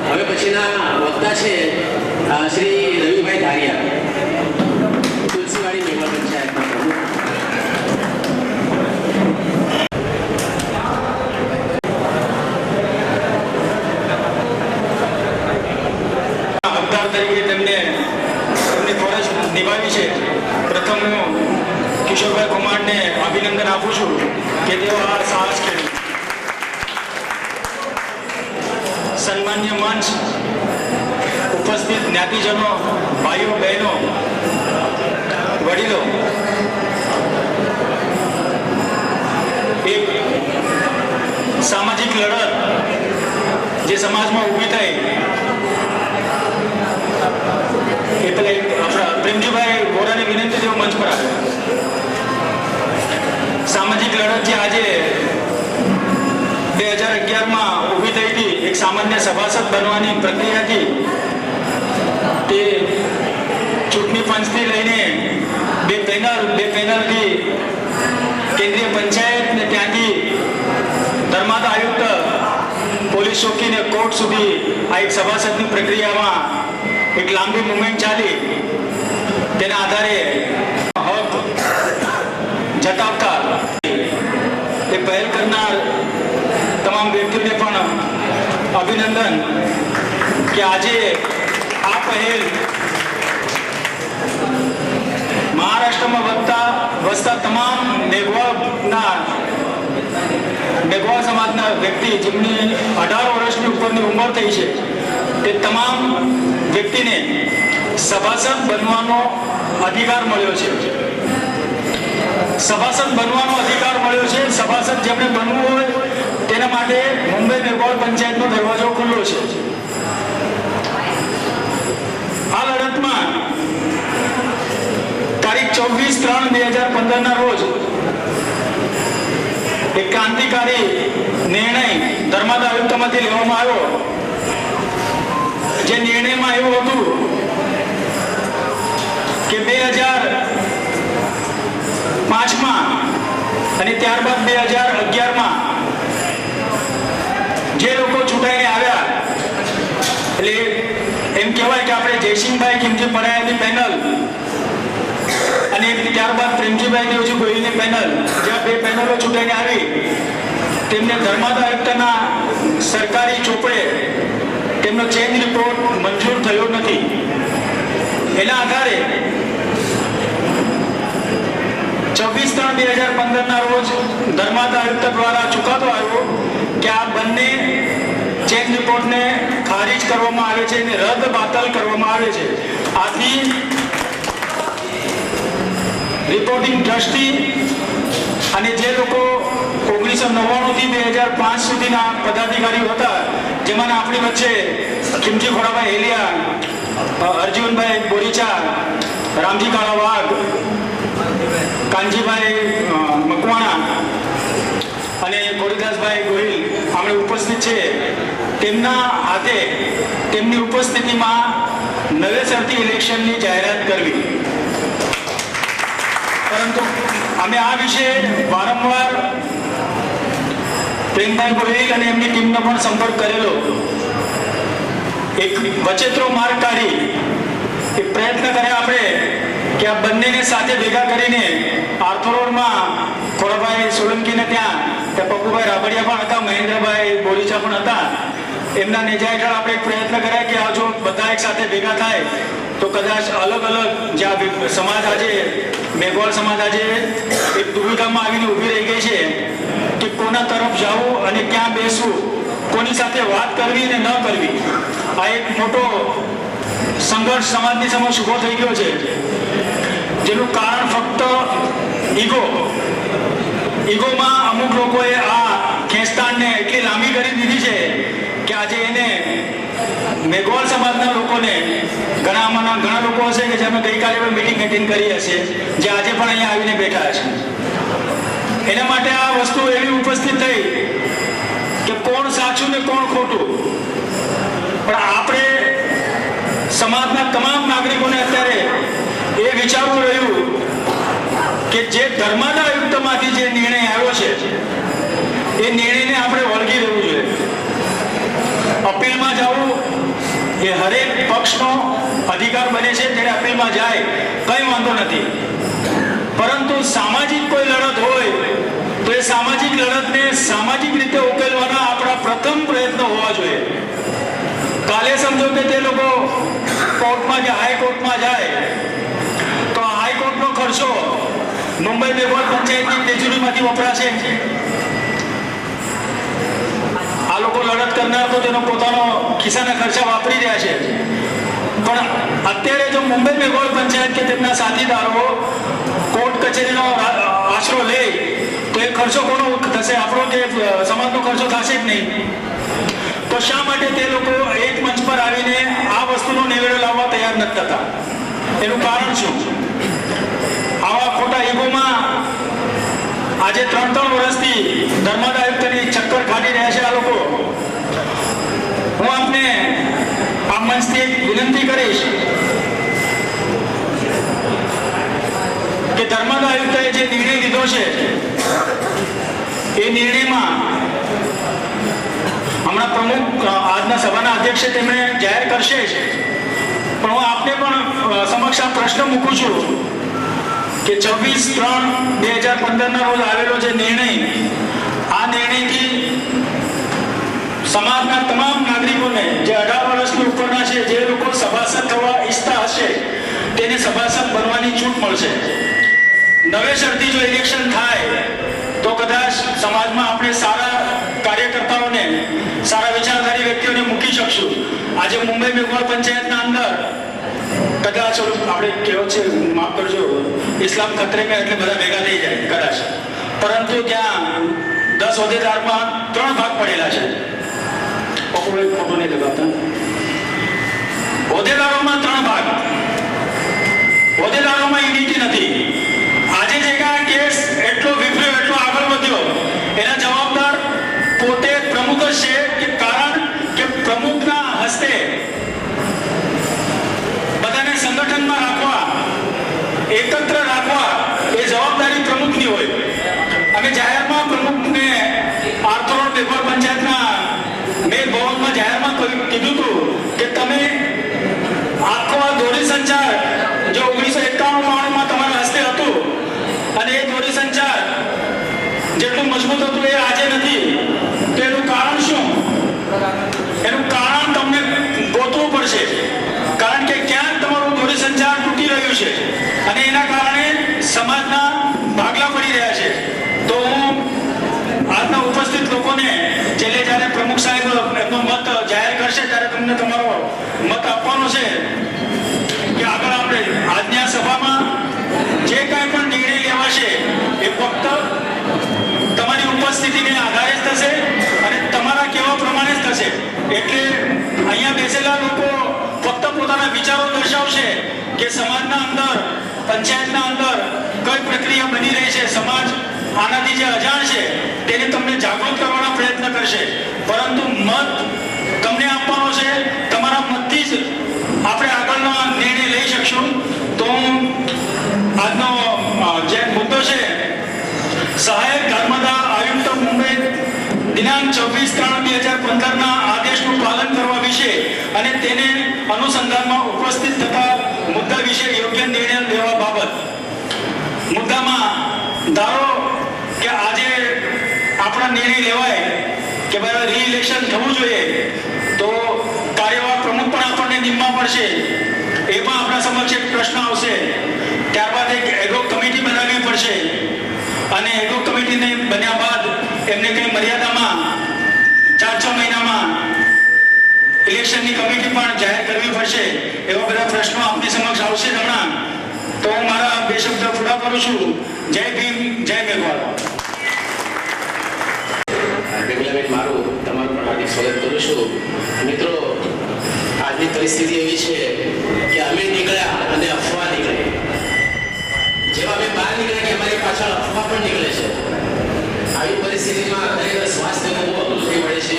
હવે પછીના વક્તા છે શ્રી રવિભાઈ ધારિયા, તુલસીવાડી મેઘવા પંચાયતના પ્રમુખ. તરીકે તેમની ફરજ નિભાવી છે. પ્રથમ હું કિશોરભાઈ કુમારને અભિનંદન આપું છું કે તેઓ આ સાહસ ખેડી. સન્માન્ય મંચ, ઉપસ્થિત જ્ઞાતિજનો, ભાઈઓ બહેનો, વડીલો, એક સામાજિક લડત જે સમાજમાં ઊભી થઈ એટલે આપણા પ્રેમજીભાઈ વોરાની વિનંતી તેઓ મંચ પર આવ્યા. સામાજિક લડત જે આજે 2011માં ઊભી થઈ હતી, એક સામાન્ય સભાસદ બનવાની પ્રક્રિયાથી તે ચૂંટણી પંચથી લઈને બે પેનલથી કેન્દ્રીય પંચાયત ને ત્યાંથી ધર્માદા આયુક્ત, પોલીસ ચોકી ને કોર્ટ સુધી આ એક સભાસદની પ્રક્રિયામાં એક લાંબી મુવમેન્ટ ચાલી. તેના આધારે હક જતાવતા એ પહેલ કરનાર તમામ વ્યક્તિઓને પણ અભિનંદન કે આજે આ પહેલ મહારાષ્ટ્રમાં વસતા તમામ મેઘવાળ સમાજના વ્યક્તિ જેમની 18 વર્ષની ઉપરની ઉંમર થઈ છે તે તમામ વ્યક્તિને સભાસદ બનવાનો અધિકાર મળ્યો છે. સભાસદ બનવાનો અધિકાર મળ્યો છે. સભાસદ જેમને બનવું હોય તેના માટે મુંબઈ મેઘવાળ પંચાયતનો દરવાજો ખુલ્લો છે. આ લડતમાં તારીખ 24/3/2015 રોજ એક ક્રાંતિકારી નિર્ણય ધર્માદા આયુક્તમાંથી લેવામાં આવ્યો. જે નિર્ણયમાં એવું હતું કે 2005માં અને ત્યારબાદ 2011માં જે લોકો ચૂંટાઈને આવ્યા, એટલે એમ કહેવાય કે આપણે જયસિંહભાઈ કિમજી પડાયાની પેનલ અને ત્યારબાદ પ્રેમજીભાઈ દેવજી ગોહિલની પેનલ, જ્યાં બે પેનલો ચૂંટાઈને આવી, તેમને ધર્માદા આયુક્તના સરકારી ચોપડે તેમનો ચેન્જ રિપોર્ટ મંજૂર થયો નથી. એના આધારે 24/3/2015 રોજ ધર્માદા આયુક્ત દ્વારા ચુકાદો આવ્યો કે આ બંને ચેન્જ રિપોર્ટને ખારીજ કરવામાં આવે છે અને રદ બાતલ કરવામાં આવે છે. આથી રિપોર્ટિંગ ટ્રસ્ટી અને જે લોકો 1999 થી 2005 સુધીના પદાધિકારીઓ હતા, જેમાં આપણી વચ્ચે ખીમજી ખોડાભાઈ હેલિયા, અર્જુનભાઈ બોરીચા, રામજી કાળાવાગ, કાનજીભાઈ મકવાણા અને ગોરીદાસભાઈ ગોહિલ આપણે ઉપસ્થિત છે, તેમના હાથે તેમની ઉપસ્થિતિમાં નવેસરથી ઇલેક્શનની જાહેરાત કરવી. પરંતુ અમે આ વિશે વારંવાર પ્રેમભાઈ ગોહિલ અને એમની ટીમનો પણ સંપર્ક કરેલો. એક વચેત્રો માર્ગ કાઢી એક પ્રયત્ન કર્યા આપણે કે આ બંનેને સાથે ભેગા કરીને આર્થોરોડમાં ખોડાભાઈ સોલંકીને ત્યાં પપ્પુભાઈ રાબડિયા પણ હતા, મહેન્દ્રભાઈ બોરીચા પણ હતા, એમના નેજા હેઠળ આપણે એક પ્રયત્ન કર્યા કે આ જો બધા એક સાથે ભેગા થાય તો કદાચ અલગ અલગ જે સમાજ આજે મેઘવાળ સમાજ આજે એક દુવિધામાં આવીને ઊભી રહી ગઈ છે કે કોના તરફ જવું અને ક્યાં બેસવું, કોની સાથે વાત કરવી અને ન કરવી. આ એક મોટો સંઘર્ષ સમાજની સમક્ષ ઊભો થઈ ગયો છે, જેનું કારણ ફક્ત ઈગોમાં અમુક લોકોએ આ ખેંચતાણને એટલી લાંબી કરી દીધી છે કે આજે એને મેઘવાળ સમાજના લોકોને ઘણા લોકો હશે કે જેમણે ગઈકાલે પણ મીટિંગ એટેન્ડ કરી હશે, જે આજે પણ અહીંયા આવીને બેઠા છે. એના માટે આ વસ્તુ એવી ઉપસ્થિત થઈ કે કોણ સાચું ને કોણ ખોટું. પણ આપણે સમાજના તમામ નાગરિકોને અત્યારે એ વિચારવું રહ્યું કે જે ધર્માદા આયુક્તમાંથી જે નિર્ણય આવ્યો છે એ નિર્ણયને આપણે વળગી રહેવું જોઈએ. દરેક પક્ષનો અધિકાર બને છે ત્યારે અપીલમાં જાય, કંઈ વાંધો નથી. પરંતુ સામાજિક કોઈ લડત હોય તો એ સામાજિક લડતને સામાજિક રીતે ઉકેલવાના આપણા પ્રથમ પ્રયત્ન હોવા જોઈએ. કાલે સમજો કે તે લોકો કોર્ટમાં જાય, હાઈકોર્ટમાં જાય તો હાઈકોર્ટનો ખર્ચો મુંબઈ બેંગોળ પંચાયતની તિજોરીમાંથી વપરાશે. આ લોકો લડત કરનાર તો તેનો પોતાનો ખિસ્સાના ખર્ચા વાપરી રહ્યા છે. પણ અત્યારે જો મુંબઈ બેંગોળ પંચાયત કે તેમના સાથીદારો કોર્ટ કચેરીનો આશરો લે તો એ ખર્ચો કોનો થશે? આપણો કે સમાજનો ખર્ચો થશે જ નહીં. તો શા માટે તે લોકો એક મંચ પર આવીને આ વસ્તુનો નિવેડો લાવવા તૈયાર નથી થતા? એનું કારણ શું? આવા ખોટા ઈગોમાં આજે 3 વર્ષથી ધર્માદ આયુક્તની ચક્કર કાઢી રહ્યા છે આ લોકો. હું આપને આ મંચથી એક વિનંતી કરીશ કે ધર્માદ આયુક્તએ જે નિર્ણય લીધો છે એ નિર્ણયમાં હમણાં પ્રમુખ આજના સભાના અધ્યક્ષે તેમણે જાહેર કરશે જ, પણ હું આપને પણ સમક્ષ આ પ્રશ્ન મૂકું છું કે 26/3/2015 રોજ આવેલો જે નિર્ણય, આ નિર્ણયથી સમાજના તમામ નાગરિકોને જે 18 વર્ષની ઉપરના છે, જે લોકો સભાસદ થવા ઈચ્છતા હશે તેને સભાસદ બનવાની છૂટ મળશે. નવેસરથી જો ઇલેક્શન થાય તો કદાચ સમાજમાં આપણે સારા કાર્યકર્તાઓને, સારા વિચારધારી વ્યક્તિઓને મૂકી શકશું. આજે મુંબઈ બેંગોળ પંચાયતના અંદર કદાચ આપણે કહેવત છે, માફ કરજો, ઇસ્લામ ખતરે મેં, એટલે બધા ભેગા થઈ જાય કદાચ, પરંતુ ત્યાં 10 હોદ્દેદારમાં 3 ભાગ પડેલા છે. ખોટું નહીં લગાવતા, હોદ્દેદારોમાં 3 ભાગ, હોદ્દેદારોમાં યુનિટી નથી. આજે જે કાંઈ કેસ એટલો વિફર્યો, એટલો આગળ વધ્યો, એના જવાબદાર પોતે પ્રમુખ જ છે. કે કારણ કે પ્રમુખના હસ્તે બધાને સંગઠનમાં રાખવા, એકત્ર રાખવા એ જવાબદારી પ્રમુખની હોય. અમે જાહેરમાં પ્રમુખને આર્થોડ બેંગોળ પંચાયતના મેં ભવનમાં જાહેરમાં કીધું હતું કે તમે આખો આ દોરી સંચાર જો 1991-92માં તમારા હસ્તે હતું અને એ દોરી સંચાર જેટલું મજબૂત હતું એ આજે નથી, તો એનું કારણ શું? એનું કારણ તમને ગોતવું પડશે. કારણ કે ક્યાંક તમારું દોરી સંચાર તૂટી રહ્યું છે અને એના કારણે સમાજના ભાગલા પડી રહ્યા છે. તો હું આજના ઉપસ્થિત લોકોને છેલ્લે જ્યારે પ્રમુખ સાહેબ એમનો મત જાહેર કરશે ત્યારે તમને તમારો મત આપવાનો છે કે આગળ આપણે આજની આ સભામાં જે કાંઈ પણ નિર્ણય લેવાશે એ ફક્ત તમારી ઉપસ્થિતિને આધારે જ થશે અને તમારા કહેવા પ્રમાણે જ થશે. એટલે અહીંયા બેસેલા લોકો ફક્ત પોતાના વિચારો દર્શાવશે કે સમાજના અંદર, પંચાયતના અંદર કઈ પ્રક્રિયા બની રહી છે, સમાજ આનાથી જે અજાણ છે તેને તમને જાગૃત કરવાના પ્રયત્ન કરશે. પરંતુ મત તમને આપવાનો છે, તમારા મતથી જ આપણે આગળનો નિર્ણય લઈ શકશું. તો આજનો જે મુદ્દો છે, સહાયક ધર્માદા આયુક્ત મુંબઈ દિનાંક 26/3/2015ના આદેશનું પાલન કરવા વિશે અને તેને અનુસંધાનમાં ઉપસ્થિત થતા મુદ્દા વિશે યોગ્ય નિર્ણય લેવા બાબત. મુદ્દામાં ધારો કે આજે આપણા નિર્ણય લેવાય કે ભાઈ રી-ઇલેક્શન થવું જોઈએ તો કાર્યવાહક પ્રમુખ પણ આપણને નિમવા પડશે. એ પણ આપણા સમક્ષ એક પ્રશ્ન આવશે. ત્યારબાદ એક એડહોક કમિટી બનાવવી પડશે અને એડહોક કમિટીને બન્યા બાદ એમને કંઈ મર્યાદામાં 4-6 મહિનામાં ઇલેક્શનની કમિટી પણ જાહેર કરવી પડશે. એવા બધા પ્રશ્નો આપની સમક્ષ આવશે હમણાં. તો હું મારા 2 શબ્દ પૂરા કરું છું. જય ભીમ, જય મેઘવાળ. બેન, મારું તમારું પણ હાર્દિક સ્વાગત કરું છું. મિત્રો, આજની પરિસ્થિતિ એવી છે કે અમે નીકળ્યા અને અફવા નીકળી. જેવા અમે બહાર નીકળ્યા કે અમારી પાછળ અફવા પણ નીકળે છે. આવી પરિસ્થિતિમાં ખરેખર સ્વાસ્થ્યનું બહુ અઘરું થઈ પડે છે.